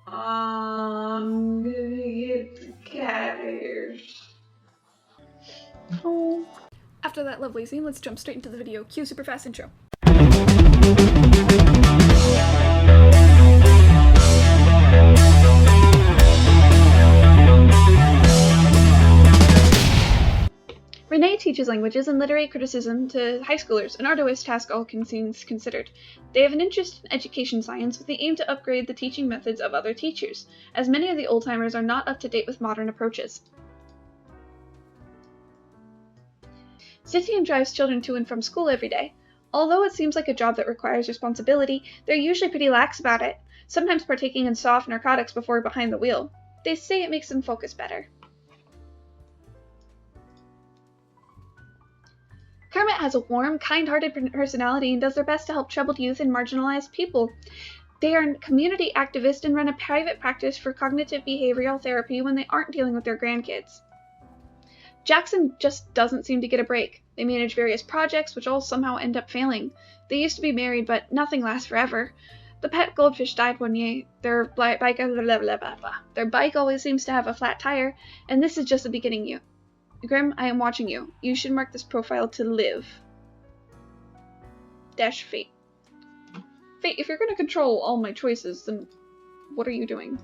I'm gonna get the cat hairs. Oh. After that lovely scene, let's jump straight into the video. Cue super fast intro. Renee teaches languages and literary criticism to high schoolers, an arduous task all things considered. They have an interest in education science with the aim to upgrade the teaching methods of other teachers, as many of the old-timers are not up to date with modern approaches. Citium drives children to and from school every day. Although it seems like a job that requires responsibility, they're usually pretty lax about it, sometimes partaking in soft narcotics before behind the wheel. They say it makes them focus better. Kermit has a warm, kind-hearted personality and does their best to help troubled youth and marginalized people. They are a community activist and run a private practice for cognitive behavioral therapy when they aren't dealing with their grandkids. Jackson just doesn't seem to get a break. They manage various projects, which all somehow end up failing. They used to be married, but nothing lasts forever. The pet goldfish died one year. Their bike always seems to have a flat tire, and this is just the beginning. Grim, I am watching you. You should mark this profile to live. Dash fate. Fate, if you're going to control all my choices, then what are you doing?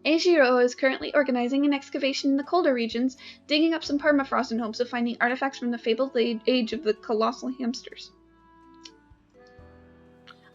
Eijiro is currently organizing an excavation in the colder regions, digging up some permafrost in hopes of finding artifacts from the fabled age of the colossal hamsters.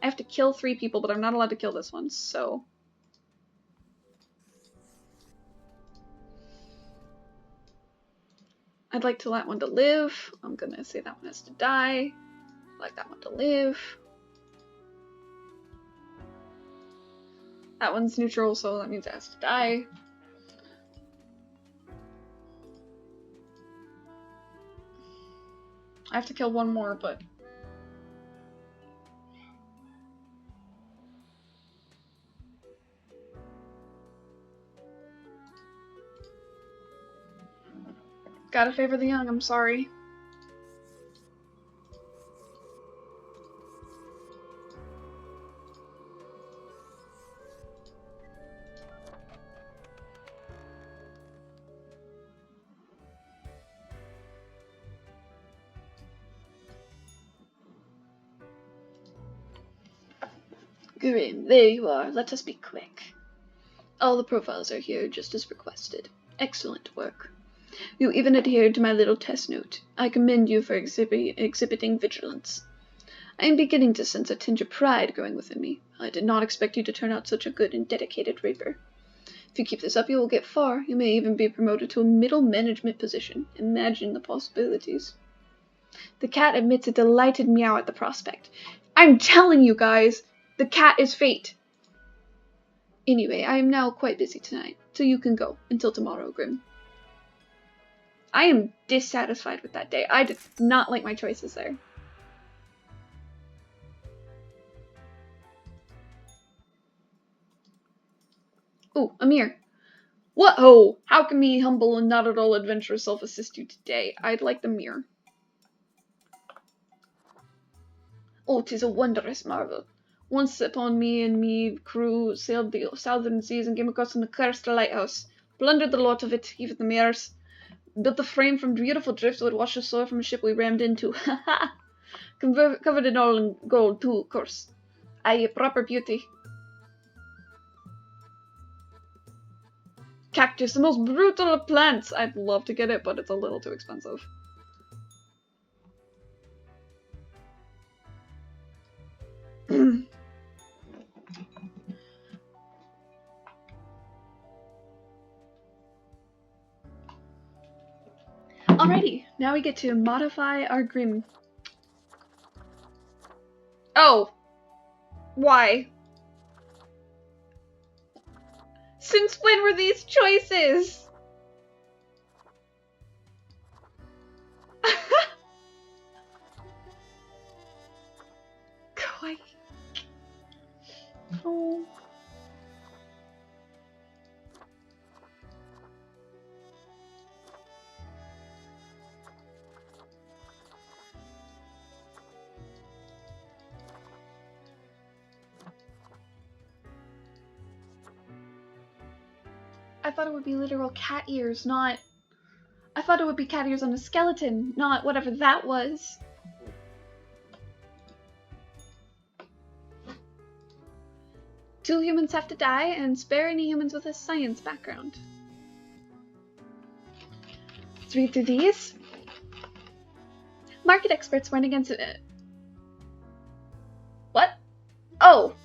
I have to kill 3 people, but I'm not allowed to kill this one, so... I'd like to let one to live. I'm gonna say that one has to die. I'd like that one to live. That one's neutral, so that means it has to die. I have to kill one more, but... Gotta favor the young, I'm sorry. Grim, there you are. Let us be quick. All the profiles are here, just as requested. Excellent work. You even adhered to my little test note. I commend you for exhibiting vigilance. I am beginning to sense a tinge of pride growing within me. I did not expect you to turn out such a good and dedicated raper. If you keep this up, you will get far. You may even be promoted to a middle management position. Imagine the possibilities. The cat emits a delighted meow at the prospect. I'm telling you guys, the cat is fate. Anyway, I am now quite busy tonight, so you can go until tomorrow, Grim. I am dissatisfied with that day. I did not like my choices there. Ooh, Amir. What ho! How can me humble and not at all adventurous self assist you today? I'd like the mirror. Oh, 'tis a wondrous marvel. Once upon me and me crew sailed the southern seas and came across an accursed lighthouse. Plundered the lot of it, even the mirrors. Built a frame from beautiful driftwood washed ashore from a ship we rammed into. Ha ha! Covered it all in gold, too, of course. Aye, a proper beauty. Cactus, the most brutal of plants! I'd love to get it, but it's a little too expensive. Alrighty, now we get to modify our Grim. Oh! Why? Since when were these choices? Kawaii. Oh. I thought it would be literal cat ears, not... I thought it would be cat ears on a skeleton, not whatever that was. Two humans have to die, and spare any humans with a science background. Let's read through these. Market experts warn against it. What? Oh!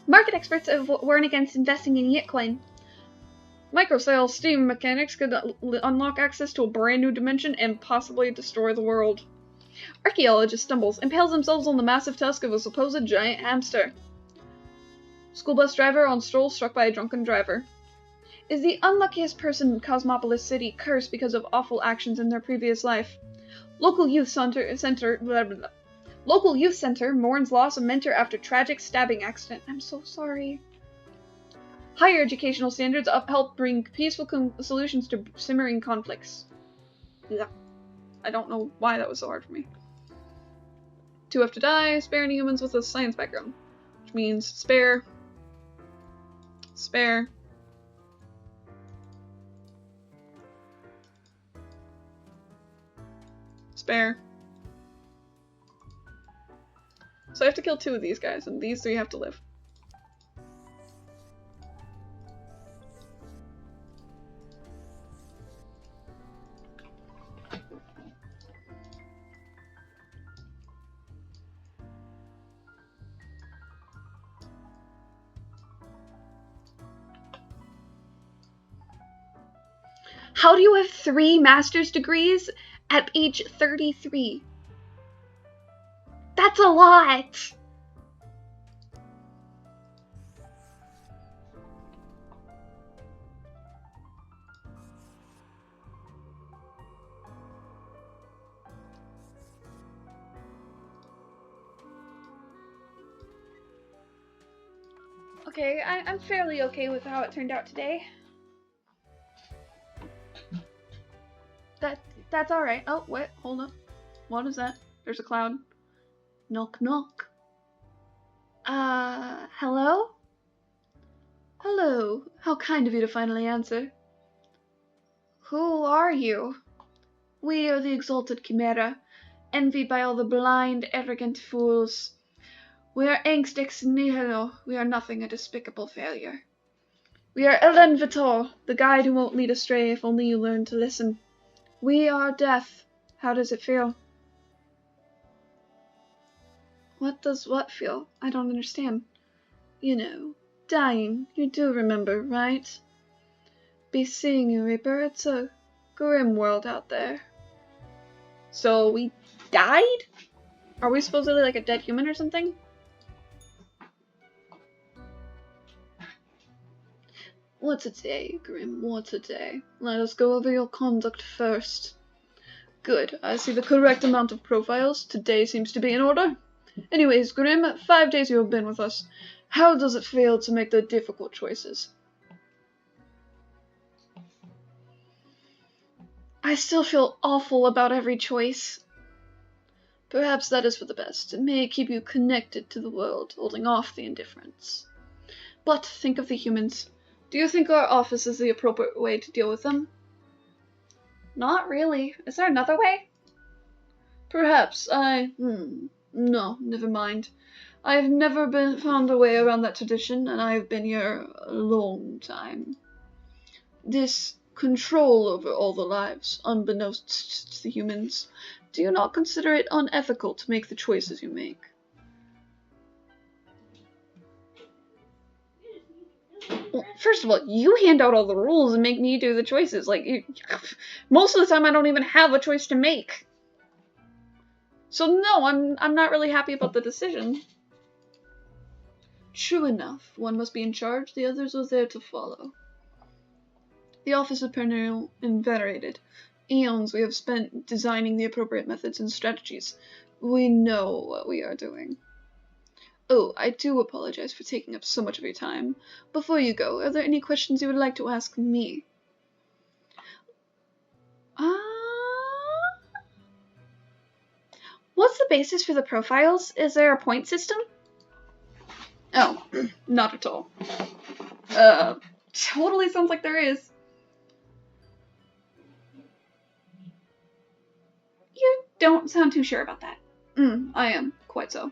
Market experts have warned against investing in Yitcoin. Microcell steam mechanics could unlock access to a brand new dimension and possibly destroy the world. Archaeologist stumbles, impales themselves on the massive tusk of a supposed giant hamster. School bus driver on stroll struck by a drunken driver. Is the unluckiest person in Cosmopolis City cursed because of awful actions in their previous life? Local youth center mourns loss of mentor after tragic stabbing accident. I'm so sorry. Higher educational standards help bring peaceful solutions to simmering conflicts. Yeah. I don't know why that was so hard for me. Two have to die. Spare any humans with a science background. Which means spare. Spare. Spare. So I have to kill two of these guys, and these three have to live. How do you have 3 master's degrees at age 33? That's a lot! Okay, I'm fairly okay with how it turned out today. That's alright. Oh, wait, hold up. What is that? There's a cloud. Knock, knock. Hello? Hello. How kind of you to finally answer. Who are you? We are the exalted Chimera, envied by all the blind, arrogant fools. We are angst ex nihilo. We are nothing, a despicable failure. We are Ellen Vitor, the guide who won't lead astray if only you learn to listen. We are death. How does it feel? What does what feel? I don't understand. You know, dying. You do remember, right? Be seeing you, Reaper. It's a grim world out there. So we died? Are we supposedly like a dead human or something? What's a day, Grim? What's a day? Let us go over your conduct first. Good. I see the correct amount of profiles. Today seems to be in order. Anyways, Grim, 5 days you have been with us. How does it feel to make the difficult choices? I still feel awful about every choice. Perhaps that is for the best. It may keep you connected to the world, holding off the indifference. But think of the humans. Do you think our office is the appropriate way to deal with them? Not really. Is there another way? Perhaps. No, never mind. I have never found a way around that tradition, and I have been here a long time. This control over all the lives, unbeknownst to the humans, do you not consider it unethical to make the choices you make? Well, first of all, you hand out all the rules and make me do the choices. Like, most of the time I don't even have a choice to make. So no, I'm not really happy about the decision. True enough. One must be in charge, the others are there to follow. The office is perennial and venerated. Eons we have spent designing the appropriate methods and strategies. We know what we are doing. Oh, I do apologize for taking up so much of your time. Before you go, are there any questions you would like to ask me? What's the basis for the profiles? Is there a point system? Oh, not at all. Totally sounds like there is. don't sound too sure about that. I am, quite so.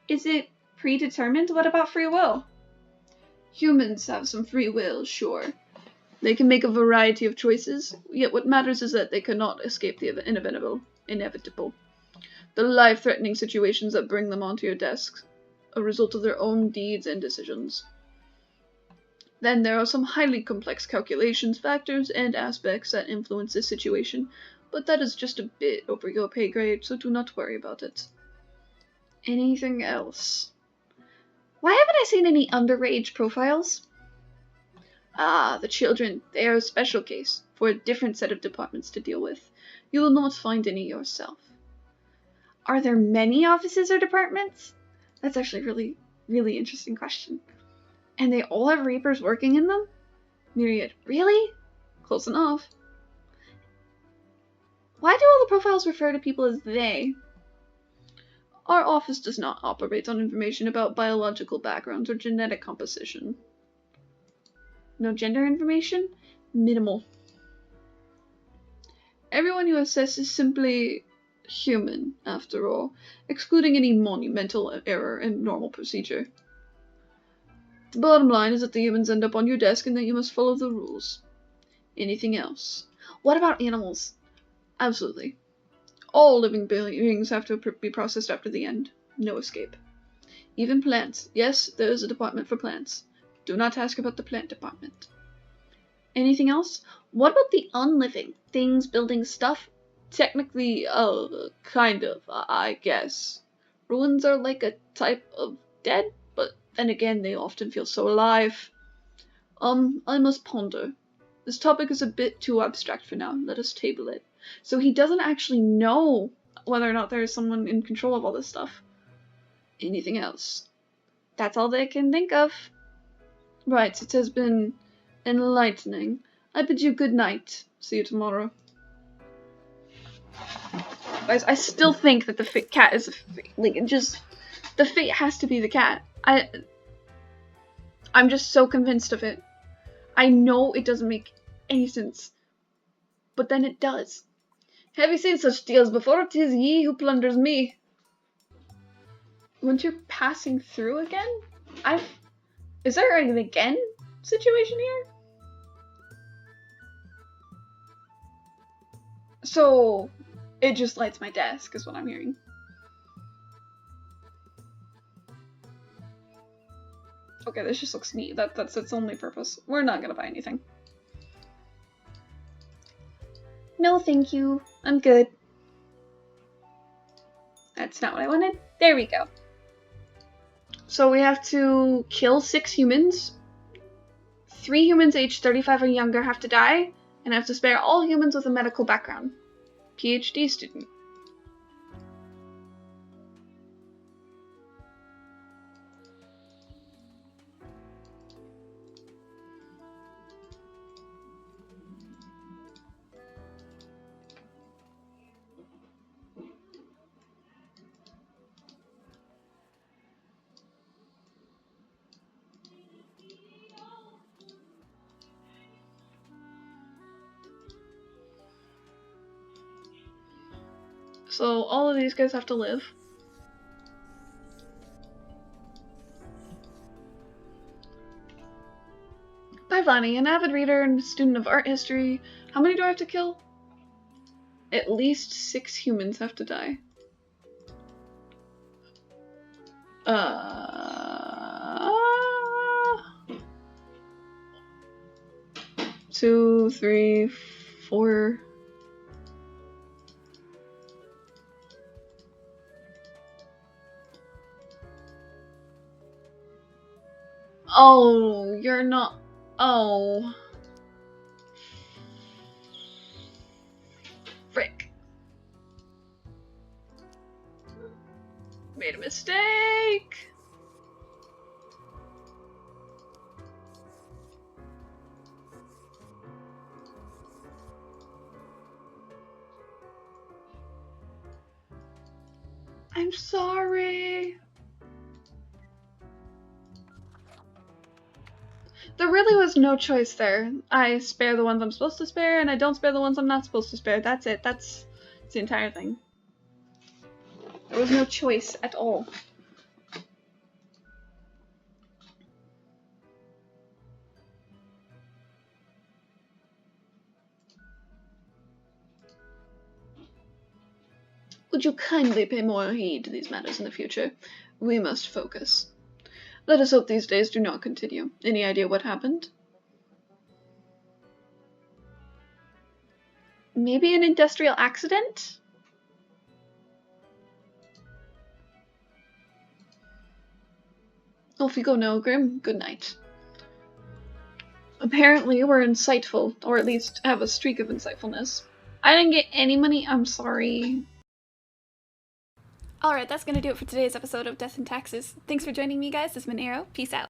Is it predetermined? What about free will? Humans have some free will, sure. They can make a variety of choices, yet what matters is that they cannot escape the inevitable. The life-threatening situations that bring them onto your desk, a result of their own deeds and decisions. Then there are some highly complex calculations, factors, and aspects that influence this situation, but that is just a bit over your pay grade, so do not worry about it. Anything else? Why haven't I seen any underage profiles? Ah, the children. They are a special case, for a different set of departments to deal with. You will not find any yourself. Are there many offices or departments? That's actually a really, really interesting question. And they all have Reapers working in them? Myriad. Really? Close enough. Why do all the profiles refer to people as they? Our office does not operate on information about biological backgrounds or genetic composition. No gender information? Minimal. Everyone you assess is simply human, after all, excluding any monumental error in normal procedure. The bottom line is that the humans end up on your desk and that you must follow the rules. Anything else? What about animals? Absolutely. All living beings have to be processed after the end. No escape. Even plants. Yes, there is a department for plants. Do not ask about the plant department. Anything else? What about the unliving? Things, buildings, stuff? Technically, kind of, I guess. Ruins are like a type of dead, but then again, they often feel so alive. I must ponder. This topic is a bit too abstract for now. Let us table it. So he doesn't actually know whether or not there is someone in control of all this stuff. Anything else? That's all they can think of. Right, it has been enlightening. I bid you good night. See you tomorrow. Guys, I still think that the cat is the fate has to be the cat. I'm just so convinced of it. I know it doesn't make any sense, but then it does. Have you seen such deals before? 'Tis ye who plunders me. Once you're passing through again? Is there an again situation here? So, it just lights my desk, is what I'm hearing. Okay, this just looks neat. That's its only purpose. We're not gonna buy anything. No, thank you. I'm good. That's not what I wanted. There we go. So we have to kill 6 humans. 3 humans aged 35 or younger have to die, and have to spare all humans with a medical background. PhD student. So all of these guys have to live. Bye, Vani, an avid reader and student of art history. How many do I have to kill? At least 6 humans have to die. 2, 3, 4. Oh, you're not. Oh. Frick. Made a mistake. I'm sorry. There really was no choice there. I spare the ones I'm supposed to spare, and I don't spare the ones I'm not supposed to spare. That's it. That's the entire thing. There was no choice at all. Would you kindly pay more heed to these matters in the future? We must focus. Let us hope these days do not continue. Any idea what happened? Maybe an industrial accident? Off you go now, Grim. Good night. Apparently we're insightful, or at least have a streak of insightfulness. I didn't get any money, I'm sorry. Alright, that's gonna do it for today's episode of Death and Taxes. Thanks for joining me, guys. This has been Arrow. Peace out.